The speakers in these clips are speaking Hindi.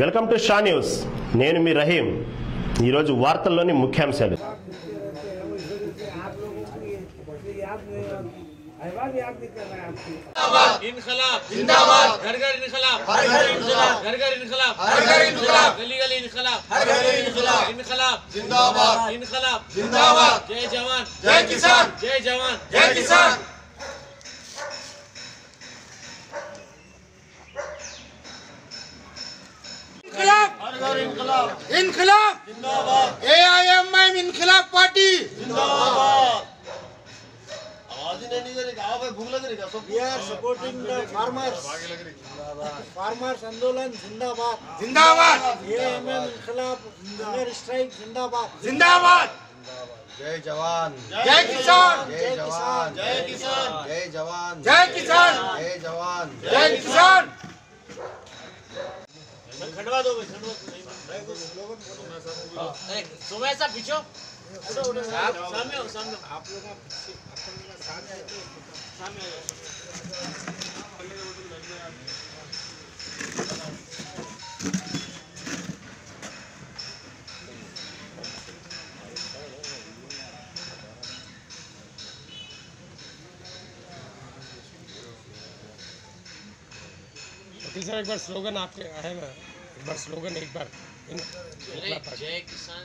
Welcome to Shah news. నేను మీ రహీం. ఈరోజు వార్తల్లోని ముఖ్యాంశాలు. इनकलाब जिंदाबाद, घर घर इनकलाब, हर घर इनकलाब, घर घर इनकलाब, हर घर इनकलाब, गली गली इनकलाब, हर गली इनकलाब, इनकलाब जिंदाबाद, इनकलाब जिंदाबाद, जय जवान जय किसान, जय जवान जय किसान. इनकलाब हर घर इनकलाब, इनकलाब जिंदाबाद, AIMIM इनकलाब पार्टी जिंदाबाद. We are supporting the farmers. Farmers आंदोलन जिंदाबाद. जिंदाबाद, AIMIM इनकलाब हुंगर स्ट्राइक जिंदाबाद. जिंदाबाद. जय जवान जय किसान, जय जवान जय किसान, जय जवान जय किसान, जय जवान जय किसान. खंडवा दो सुमेश साहब पीछे सामने हो, सामने आप लोग सामने सर एक बार स्लोगन आपके आएगा, एक बार स्लोगन एक बार. जय किसान,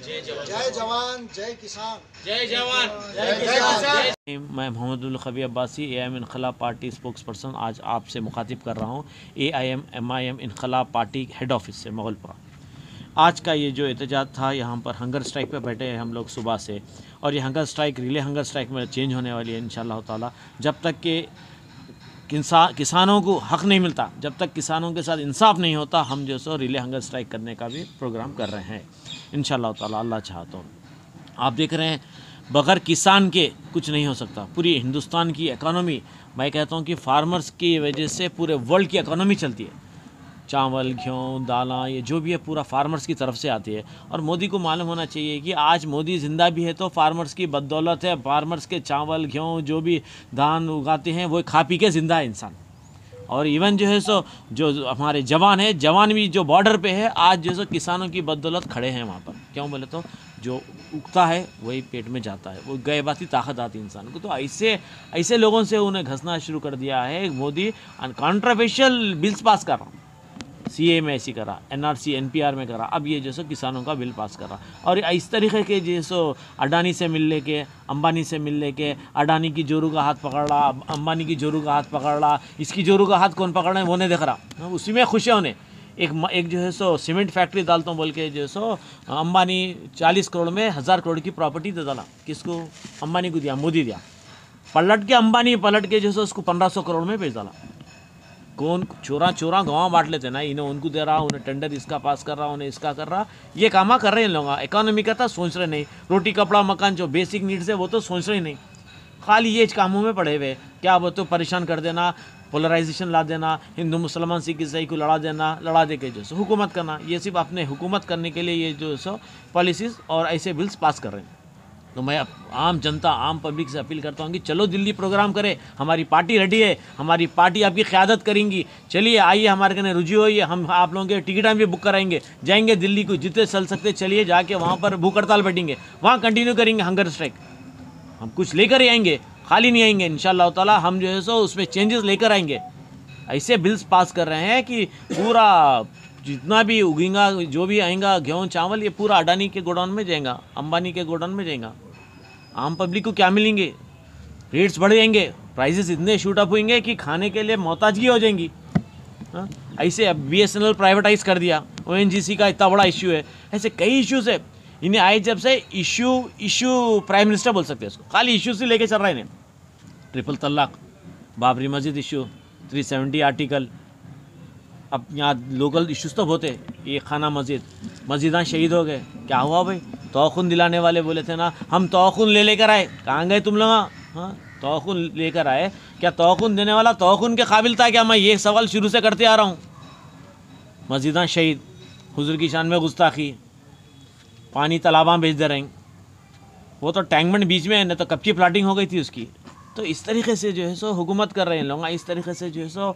जय जवान, जय जवान जय किसान. जय जवान जय किसान. मैं मोहम्मदुल खबी Abbasi AIM Inquilab party spokes person आज आपसे मुखातिब कर रहा हूँ AIM Inquilab party head office से मोगलपुरा. आज का ये जो एहतजाज था, यहाँ पर हंगर स्ट्राइक पे बैठे हैं हम लोग सुबह से, और ये hunger strike relay hunger strike में चेंज होने वाली है इंशाअल्लाह ताला. जब तक कि किसानों को हक़ नहीं मिलता, जब तक किसानों के साथ इंसाफ नहीं होता, हम जो सो रिले हंगर स्ट्राइक करने का भी प्रोग्राम कर रहे हैं इंशाअल्लाह ताला, अल्लाह चाहा तो. आप देख रहे हैं बग़ैर किसान के कुछ नहीं हो सकता. पूरी हिंदुस्तान की इकॉनमी, मैं कहता हूँ कि फार्मर्स की वजह से पूरे वर्ल्ड की इकॉनमी चलती है. चावल, गेहूँ, दालें, ये जो भी है पूरा फार्मर्स की तरफ से आती है. और मोदी को मालूम होना चाहिए कि आज मोदी ज़िंदा भी है तो फार्मर्स की बदौलत है. फार्मर्स के चावल, गेहूँ, जो भी धान उगाते हैं वो खा पी के ज़िंदा है इंसान. और इवन जो है सो जो हमारे जवान है, जवान भी जो बॉर्डर पे है, आज जो सो किसानों की बदौलत खड़े हैं वहाँ पर. क्यों बोले तो जो उगता है वही पेट में जाता है, वो गए बाती ताकत आती है इंसान को. तो ऐसे लोगों से उन्हें घसना शुरू कर दिया है मोदी. कॉन्ट्रोवर्शियल बिल्स पास कर रहा हूँ, CA में ऐसी करा, NRC NPR में करा, अब ये जैसो किसानों का बिल पास कर रहा. और इस तरीके के जैसो अडानी से मिल लेके, अंबानी से मिल लेके, अडानी की जोरू का हाथ पकड़ रहा, अंबानी की जोरू का हाथ पकड़ रहा, इसकी जोरू का हाथ कौन पकड़ रहा है वो नहीं देख रहा. उसी में खुश है उन्हें. एक जो है सो सीमेंट फैक्ट्री डालता हूँ बोल के जो सो अंबानी 40 करोड़ में 1000 करोड़ की प्रॉपर्टी दे डाला. किसको? अंबानी को दिया, मोदी दिया. पलट के अंबानी पलट के जो सो उसको 1500 करोड़ में बेच डाला. कौन चोरा गाँव बांट लेते ना, इन्हें उनको दे रहा, उन्हें टेंडर इसका पास कर रहा, उन्हें इसका कर रहा. ये कामा कर रहे हैं लोग. इकोनॉमी का तो सोच रहे नहीं. रोटी कपड़ा मकान जो बेसिक नीड्स है वो तो सोच रहे नहीं. खाली ये कामों में पड़े हुए. क्या वो तो परेशान कर देना, पोलराइजेशन ला देना, हिंदू मुसलमान सिख ईसाई को लड़ा दे के जो सो हुकूमत करना. ये सिर्फ अपने हुकूमत करने के लिए ये जो सो पॉलिसीज़ और ऐसे बिल्स पास कर रहे हैं. तो मैं आम जनता, आम पब्लिक से अपील करता हूँ कि चलो दिल्ली प्रोग्राम करें. हमारी पार्टी रेडी है, हमारी पार्टी आपकी क़यादत करेंगी. चलिए आइए, हमारे कने रुझी होइए. हम आप लोगों के टिकट भी बुक कराएंगे, जाएंगे दिल्ली को, जितने चल सकते चलिए. जाके वहाँ पर भूख हड़ताल बैठेंगे, वहाँ कंटिन्यू करेंगे हंगर स्ट्राइक. हम कुछ लेकर ही आएंगे, खाली नहीं आएंगे इंशाअल्लाह ताला. हम जो है सो उसमें चेंजेस लेकर आएंगे. ऐसे बिल्स पास कर रहे हैं कि पूरा जितना भी उगेगा, जो भी आएगा गेहूँ चावल, ये पूरा अडानी के गोडाउन में जाएगा, अंबानी के गोडाउन में जाएगा. आम पब्लिक को क्या मिलेंगे? रेट्स बढ़ जाएंगे, प्राइसेस इतने शूट अप होंगे कि खाने के लिए मोहताजगी हो जाएंगी. ऐसे अब BSNL प्राइवेटाइज कर दिया, ONGC का इतना बड़ा इश्यू है. ऐसे कई इश्यूज़ है. इन्हें आए जब से इशू प्राइम मिनिस्टर बोल सकते हैं इसको. खाली इश्यूज से लेके चल रहा है इन्हें. ट्रिपल तलाक, बाबरी मस्जिद इशू, 370 आर्टिकल. अब यहाँ लोकल इश्यूज़ तो बहुत है. ये खाना मस्जिदां शहीद हो गए. क्या हुआ भाई? तौख़ुन दिलाने वाले बोले थे ना, हम तौख़ुन लेकर आए. कहाँ गए तुम लोग? हाँ, तौख़ुन लेकर आए. क्या तौख़ुन देने वाला तौख़ुन के काबिल था क्या? मैं ये सवाल शुरू से करते आ रहा हूँ. मस्जिदां शहीद, हुज़ूर की शान में गुस्ताखी, पानी तालाबां भेज दे रहे हैं. वो तो टैंकमेंट बीच में, न तो कब की प्लाटिंग हो गई थी उसकी. तो इस तरीके से जो है सो हुकूमत कर रहे हैं लोग, इस तरीके से जो है सो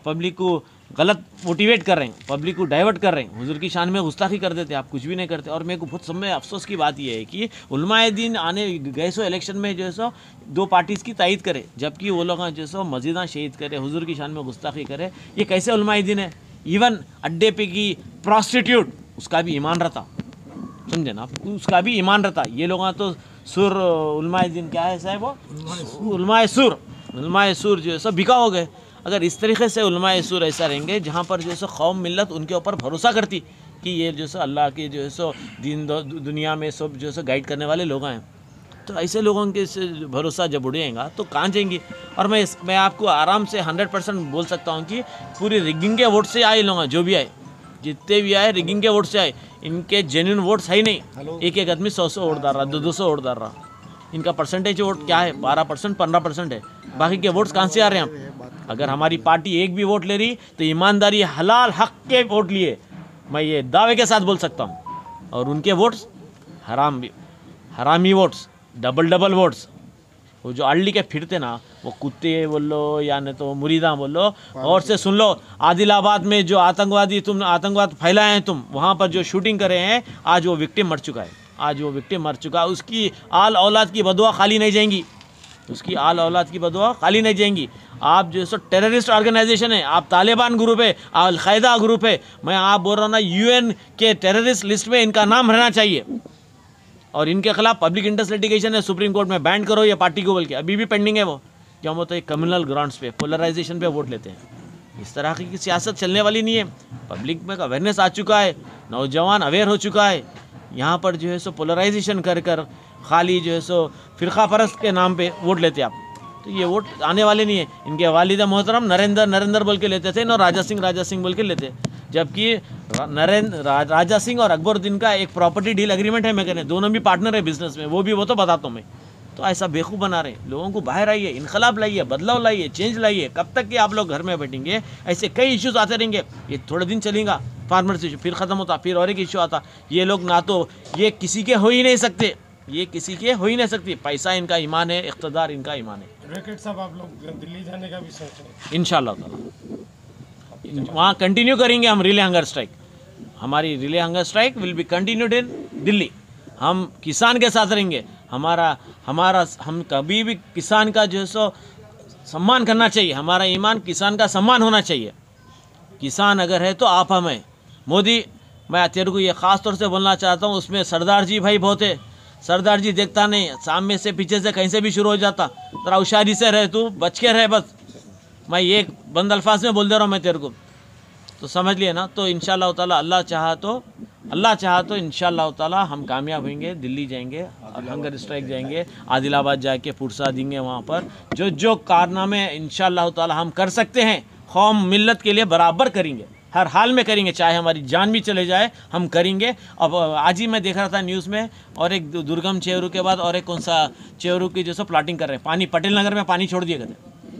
पब्लिक को गलत मोटिवेट कर रहे हैं, पब्लिक को डाइवर्ट कर रहे हैं। हुजूर की शान में गुस्ताखी कर देते, आप कुछ भी नहीं करते। और मेरे को बहुत समय अफसोस की बात यह है कि उलमाए दीन आने गए सो इलेक्शन में जो है सो दो पार्टीज़ की तायद करे, जबकि वो लोग जो है सो मस्जिदां शहीद करे, हुजूर की शान में गुस्ताखी करे। ये कैसे उलमाए दीन है? इवन अड्डे पे की प्रॉस्टिट्यूट उसका भी ईमान रहता, समझे ना, उसका भी ईमान रहता। ये लोग तो सुर उलमाए दीन क्या है साहब, वो उलमाए सुर जो है सो बिका हो गए। अगर इस तरीके से उलमाए सुर ऐसा रहेंगे जहाँ पर जो है सो कौम मिल्लत उनके ऊपर भरोसा करती कि ये जो है सो अल्लाह के जो है सो दीन दुनिया में सब जो है सो गाइड करने वाले लोग हैं, तो ऐसे लोगों के से भरोसा जब उड़ेगा तो कहाँ जाएंगी। और मैं आपको आराम से 100% बोल सकता हूँ कि पूरी रिगिंग के वोट से आए लोग, जो भी आए, जितने भी आए रिगिंग के वोट से आए, इनके जेन्युइन वोट्स है ही नहीं। एक आदमी 100 वोट डाल रहा, 200 वोट डाल रहा। इनका परसेंटेज वोट क्या है? 12%, 15% है। बाकी के वोट्स कहाँ से आ रहे हैं? अगर हमारी पार्टी एक भी वोट ले रही तो ईमानदारी हलाल हक के वोट लिए, मैं ये दावे के साथ बोल सकता हूँ। और उनके वोट्स हरामी वोट्स, डबल वोट्स, वो जो अल्ली के फिरते ना, वो कुत्ते बोल लो या नहीं तो मुरीदा बोल लो। और से सुन लो, आदिलाबाद में जो आतंकवाद फैलाए हैं तुम, वहाँ पर जो शूटिंग करे हैं, आज वो विक्टिम मर चुका है। उसकी आल औलाद की बदुआ खाली नहीं जाएंगी, खाली नहीं जाएंगी। आप जो सो टेररिस्ट ऑर्गेनाइजेशन है, आप तालिबान ग्रुप है, अल-कायदा ग्रुप है। मैं आप बोल रहा हूँ ना, यूएन के टेररिस्ट लिस्ट में इनका नाम रहना चाहिए। और इनके खिलाफ पब्लिक इंटरेस्ट लिटिगेशन है, सुप्रीम कोर्ट में बैन करो ये पार्टी को बोल के, अभी भी पेंडिंग है वो। क्या वो तो एक कम्युनल ग्राउंड्स पे, पोलराइजेशन पे वोट लेते हैं। इस तरह की सियासत चलने वाली नहीं है। पब्लिक में अवेयरनेस आ चुका है, नौजवान अवेयर हो चुका है। यहाँ पर जो है सो पोलराइजेशन कर खाली जो है सो फ़िरका परस्त के नाम पे वोट लेते आप, तो ये वोट आने वाले नहीं है। इनके वालिदा मोहतरम नरेंद्र बोल के लेते थे और राजा सिंह बोल के लेते, जबकि राजा सिंह और अकबरुद्दीन का एक प्रॉपर्टी डील एग्रीमेंट है। मैं कहने दोनों भी पार्टनर है बिजनेस में, वो तो बताता हूँ मैं। तो ऐसा बेवकूफ़ बना रहे हैं लोगों को। बाहर आइए, इनकलाब लाइए, बदलाव लाइए, चेंज लाइए। कब तक कि आप लोग घर में बैठेंगे? ऐसे कई इश्यूज आते रहेंगे। ये थोड़े दिन चलेगा फार्मर्स इशू, फिर ख़त्म होता, फिर और एक इशू आता। ये लोग ना तो ये किसी के हो ही नहीं सकते, पैसा इनका ईमान है, इक़्तिदार इनका ईमान है। एडवोकेट साहब, आप लोग दिल्ली जाने का भी सोच रहे हैं? इंशाअल्लाह ताला वहाँ कंटिन्यू करेंगे हम रिले हंगर स्ट्राइक। हमारी relay hunger strike will be continued in Delhi. हम किसान के साथ रहेंगे। हम कभी भी किसान का जो है सो सम्मान करना चाहिए। हमारा ईमान किसान का सम्मान होना चाहिए। किसान अगर है तो आप हम हैं। मोदी, मैं तेरे को ये ख़ास तौर से बोलना चाहता हूँ, उसमें सरदार जी भाई बहुत है। सरदार जी देखता नहीं, सामने से पीछे से कहीं से भी शुरू हो जाता। तेरा होशियारी से रहे, तू बच के रहे बस। मैं ये बंद अल्फाज में बोल दे रहा हूँ मैं तेरे को, तो समझ लिए ना। तो इंशाअल्लाह ताला अल्लाह चाहा तो इंशाअल्लाह ताला हम कामयाब होंगे। दिल्ली जाएंगे और हंगर स्ट्राइक जाएंगे, आदिलाबाद जाके पुरसा देंगे। वहाँ पर जो कारनामे इंशाअल्लाह ताला हम कर सकते हैं, कौम मिल्लत के लिए बराबर करेंगे, हर हाल में करेंगे, चाहे हमारी जान भी चले जाए हम करेंगे। अब आज ही मैं देख रहा था न्यूज़ में, और एक दुर्गम चेहरू के बाद और एक कौन सा चेहरू की जो सो प्लाटिंग कर रहे हैं। पानी पटेल नगर में पानी छोड़ दिए गए।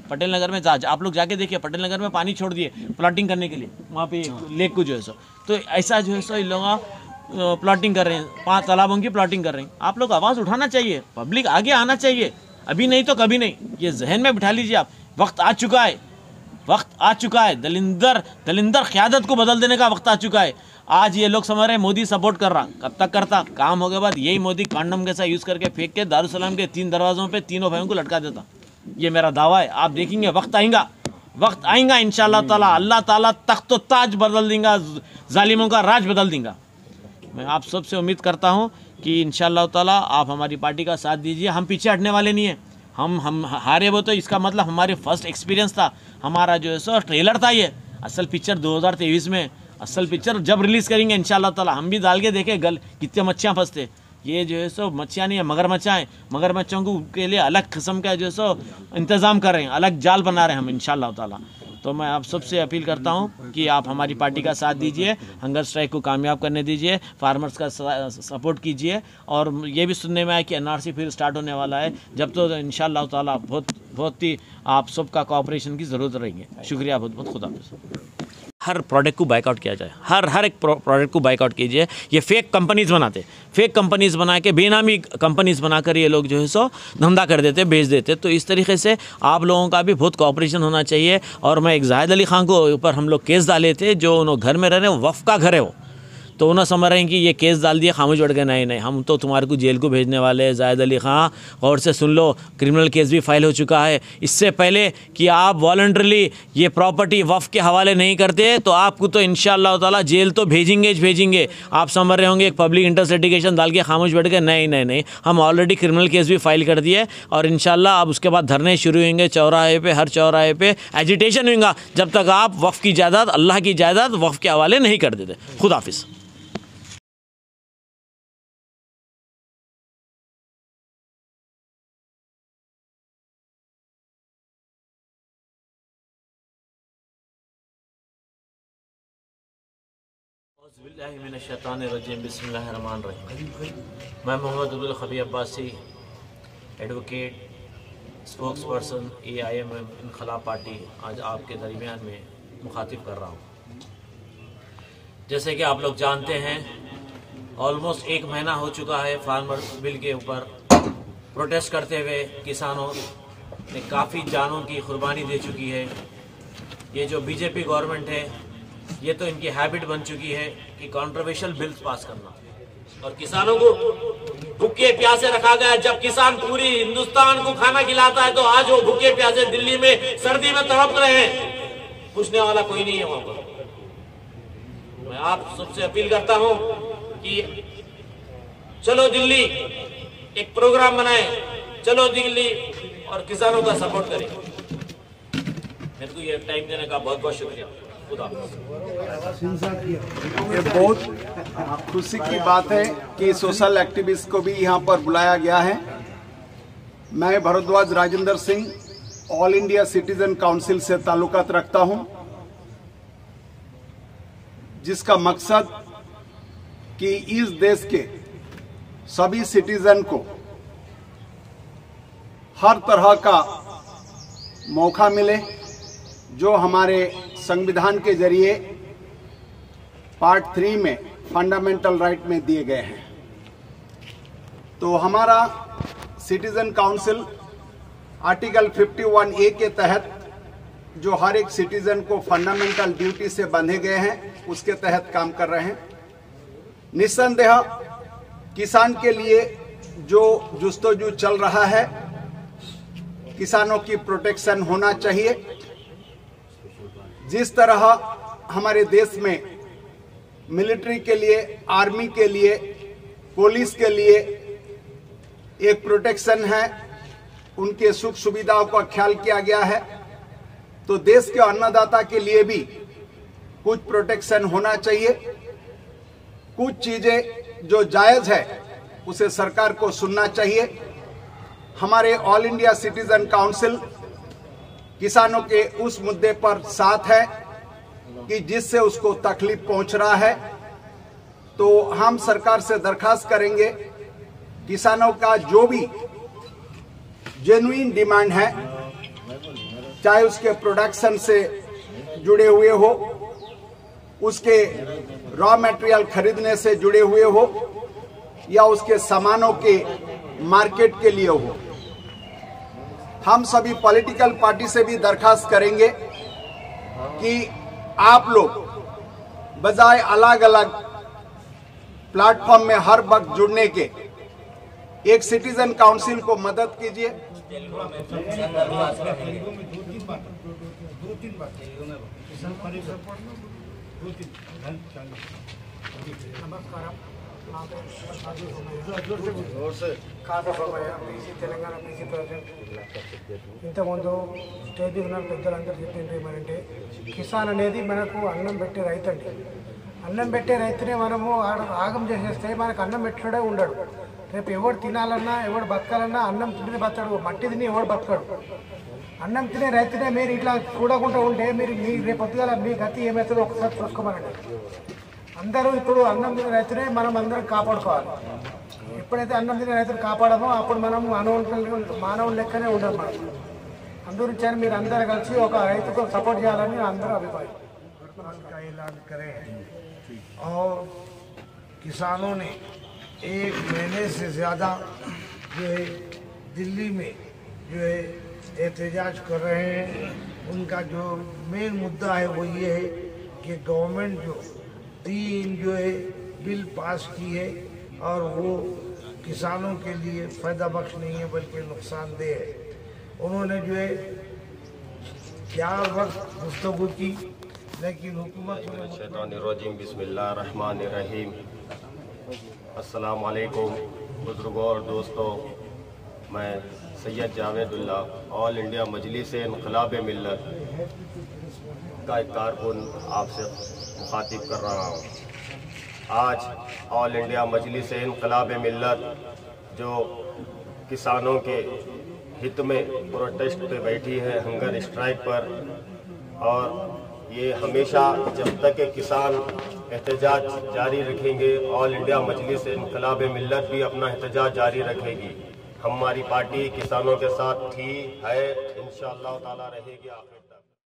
पटेल नगर में आप लोग जाके देखिए, पटेल नगर में पानी छोड़ दिए प्लाटिंग करने के लिए, वहाँ पे लेक को जो है सो। तो ऐसा जो है सो इन लोग प्लाटिंग कर रहे हैं, 5 तालाबों की प्लाटिंग कर रहे हैं। आप लोग आवाज़ उठाना चाहिए, पब्लिक आगे आना चाहिए। अभी नहीं तो कभी नहीं, ये जहन में बिठा लीजिए आप। वक्त आ चुका है। दलिंदर क़यादत को बदल देने का वक्त आ चुका है। आज ये लोग समझ रहे हैं मोदी सपोर्ट कर रहा, कब तक करता? काम हो गए बाद यही मोदी कांडम कैसा यूज़ करके फेंक के दारुसलाम के 3 दरवाज़ों पे तीनों भाइयों को लटका देता। ये मेरा दावा है। आप देखेंगे वक्त आएगा इंशाअल्लाह ताला। अल्लाह ताला तख्त ताज बदल देगा, जालिमों का राज बदल देगा। मैं आप सबसे उम्मीद करता हूँ कि इंशाअल्लाह ताला आप हमारी पार्टी का साथ दीजिए। हम पीछे हटने वाले नहीं हैं। हम हारे वो तो इसका मतलब हमारे फर्स्ट एक्सपीरियंस था, हमारा जो है सो ट्रेलर था। ये असल पिक्चर 2023 में, असल पिक्चर जब रिलीज़ करेंगे इंशाअल्लाह ताला हम भी डाल के देखें कितने मच्छियाँ फंसते। ये जो है सो मच्छियाँ नहीं है, मगरमच्छाँ हैं। मगरमच्छों के लिए अलग किस्म का जो है सो इंतज़ाम कर रहे हैं, अलग जाल बना रहे हैं हम इंशाअल्लाह ताला। तो मैं आप सबसे अपील करता हूँ कि आप हमारी पार्टी का साथ दीजिए, हंगर स्ट्राइक को कामयाब करने दीजिए, फार्मर्स का सपोर्ट कीजिए। और ये भी सुनने में आया कि एनआरसी फिर स्टार्ट होने वाला है। जब तो इंशाअल्लाह ताला बहुत ही आप सबका कोऑपरेशन की ज़रूरत रहेगी। शुक्रिया बहुत बहुत, खुदा हाफ़िज़। हर प्रोडक्ट को बाइकआउट किया जाए, हर एक प्रोडक्ट को बाइकआउट कीजिए। ये फेक कंपनीज़ बनाते, फेक कंपनीज़ बना के बेनामी कंपनीज़ बनाकर ये लोग जो है सो धंधा कर देते, बेच देते। तो इस तरीके से आप लोगों का भी बहुत कोऑपरेशन होना चाहिए। और मैं एक जाहिद अली ख़ान को ऊपर हम लोग केस डाले थे, जो उन्होंने घर में रह रहे हैं, वफ़ का घर है वो, तो उन्हें समझ रहे हैं कि ये केस डाल दिया, खामोश बैठ गए, नहीं हम तो तुम्हारे को जेल को भेजने वाले हैं। जाहिद अली ख़ान, और से सुन लो, क्रिमिनल केस भी फाइल हो चुका है। इससे पहले कि आप वॉलंटरली ये प्रॉपर्टी वफ़ के हवाले नहीं करते तो आपको तो इंशाअल्लाह ताला जेल तो भेजेंगे। आप समझ रहे होंगे एक पब्लिक इंटरेस्ट लिटिगेशन डाल के खामोश बैठ गए, नहीं, हम ऑलरेडी क्रिमिनल केस भी फाइल कर दिए। और इंशाअल्लाह अब उसके बाद धरने शुरू होंगे चौराहे पे, हर चौराहे पे एजिटेशन होगा, जब तक आप वफ़ की जायदाद, अल्लाह की जायदाद वफ़ के हवाले नहीं कर देते। खुदा हाफिज़। बिस्मिल्लाहिर्रहमानिर्रहीम। मैं Mohammad Abdul Khabir Abbasi, advocate, spokesperson AIM Inquilab Party, आज आपके दरमियान में मुखातिब कर रहा हूँ। जैसे कि आप लोग जानते हैं, ऑलमोस्ट 1 महीना हो चुका है फार्मर बिल के ऊपर प्रोटेस्ट करते हुए। किसानों ने काफ़ी जानों की कुर्बानी दे चुकी है। ये जो BJP गवर्नमेंट है, ये तो इनकी हैबिट बन चुकी है कि कंट्रोवर्शियल बिल्स पास करना, और किसानों को भूखे प्यासे रखा गया। जब किसान पूरी हिंदुस्तान को खाना खिलाता है, तो आज वो भूखे प्यासे दिल्ली में सर्दी में तड़प रहे हैं, पूछने वाला कोई नहीं है वहां पर। मैं आप सबसे अपील करता हूं कि चलो दिल्ली एक प्रोग्राम बनाए, चलो दिल्ली और किसानों का सपोर्ट करें। मेरे को ये टाइम देने का बहुत बहुत शुक्रिया। ये बहुत खुशी की बात है कि सोशल एक्टिविस्ट को भी यहाँ पर बुलाया गया है। मैं Bharadwaj Rajendra Singh, all India citizen council से ताल्लुकात रखता हूँ, जिसका मकसद कि इस देश के सभी सिटीजन को हर तरह का मौका मिले, जो हमारे संविधान के जरिए पार्ट 3 में फंडामेंटल राइट में दिए गए हैं। तो हमारा सिटीजन काउंसिल आर्टिकल 51A के तहत जो हर एक सिटीजन को फंडामेंटल ड्यूटी से बंधे गए हैं, उसके तहत काम कर रहे हैं। निस्संदेह किसान के लिए जो जुस्तजू चल रहा है, किसानों की प्रोटेक्शन होना चाहिए। जिस तरह हमारे देश में मिलिट्री के लिए, आर्मी के लिए, पुलिस के लिए एक प्रोटेक्शन है, उनके सुख सुविधाओं का ख्याल किया गया है, तो देश के अन्नदाता के लिए भी कुछ प्रोटेक्शन होना चाहिए। कुछ चीजें जो जायज है उसे सरकार को सुनना चाहिए। हमारे ऑल इंडिया सिटीजन काउंसिल किसानों के उस मुद्दे पर साथ है कि जिससे उसको तकलीफ पहुंच रहा है। तो हम सरकार से दरखास्त करेंगे, किसानों का जो भी जेन्युइन डिमांड है, चाहे उसके प्रोडक्शन से जुड़े हुए हो, उसके रॉ मटेरियल खरीदने से जुड़े हुए हो, या उसके सामानों के मार्केट के लिए हो, हम सभी पॉलिटिकल पार्टी से भी दरखास्त करेंगे कि आप लोग बजाय अलग अलग प्लेटफॉर्म में हर वक्त जुड़ने के, एक सिटीजन काउंसिल को मदद कीजिए। Telangana BC president. ఇంతకుముందు స్టేజ్ ఉన్న పెద్దలందరూ చెప్పింది ఏమంటే, కిసాన్ అనేది మనకు అన్నం పెట్టే రైతు అండి. అన్నం పెట్టే రైతునే మనము ఆగం చేసేస్తే మనకు అన్నం పెట్టడే ఉండడు. రేపు ఎవడు తినాలన్నా, ఎవడు బతకాలన్నా అన్నం తిని బతకడు, మట్టి తిని ఎవడు బతకడు. అన్నం తినే రైతునే మీరు ఇట్లా చూడకుండా ఉంటే మీరు మీ రేపు పొద్దుగాల మీ గతి ఏమవుతుందో ఒకసారి చూసుకోమనండి. అందరూ ఇప్పుడు అన్నం తినే రైతునే మనం అందరం కాపాడుకోవాలి. ఎప్పుడైతే అన్నం తినే రైతులు కాపాడమో అప్పుడు మనం మానవుల లెక్కనే ఉండదు మనం. అందుగురించి మీరు అందరూ కలిసి ఒక రైతుకు సపోర్ట్ చేయాలని అందరూ అభిప్రాయం. हड़ताल का ऐलान करे हैं और किसानों ने 1 महीने से ज़्यादा जो है दिल्ली में जो है एहतजाज कर रहे हैं। उनका जो मेन मुद्दा है वो ये है कि गवर्नमेंट जो 3 जो है बिल पास की है और वो किसानों के लिए फ़ायदा बख्श नहीं है बल्कि नुकसानदेह है। उन्होंने जो है 4 वक्त गुफ्तगू की, लेकिन हुकूमत शैतानिर्रजीम बिस्मिल्लाहिर्रहमानिर्रहीम। अस्सलाम वालेकुम बुजुर्गों और दोस्तों, मैं सैयद जावेदुल्ला ऑल इंडिया मजलिस इनक़लाब मिल्लत का एक कारकुन आपसे मुखातिब कर रहा हूँ। आज ऑल इंडिया मजलिस इनक़लाब मिल्लत जो किसानों के हित में प्रोटेस्ट पे बैठी है, हंगर स्ट्राइक पर, और ये हमेशा जब तक के किसान एहतजाज जारी रखेंगे, ऑल इंडिया मजलिस इनक़लाब मिल्लत भी अपना एहतजाज जारी रखेगी। हमारी पार्टी किसानों के साथ थी, है, इंशाअल्लाह ताला रहेगी आखिर।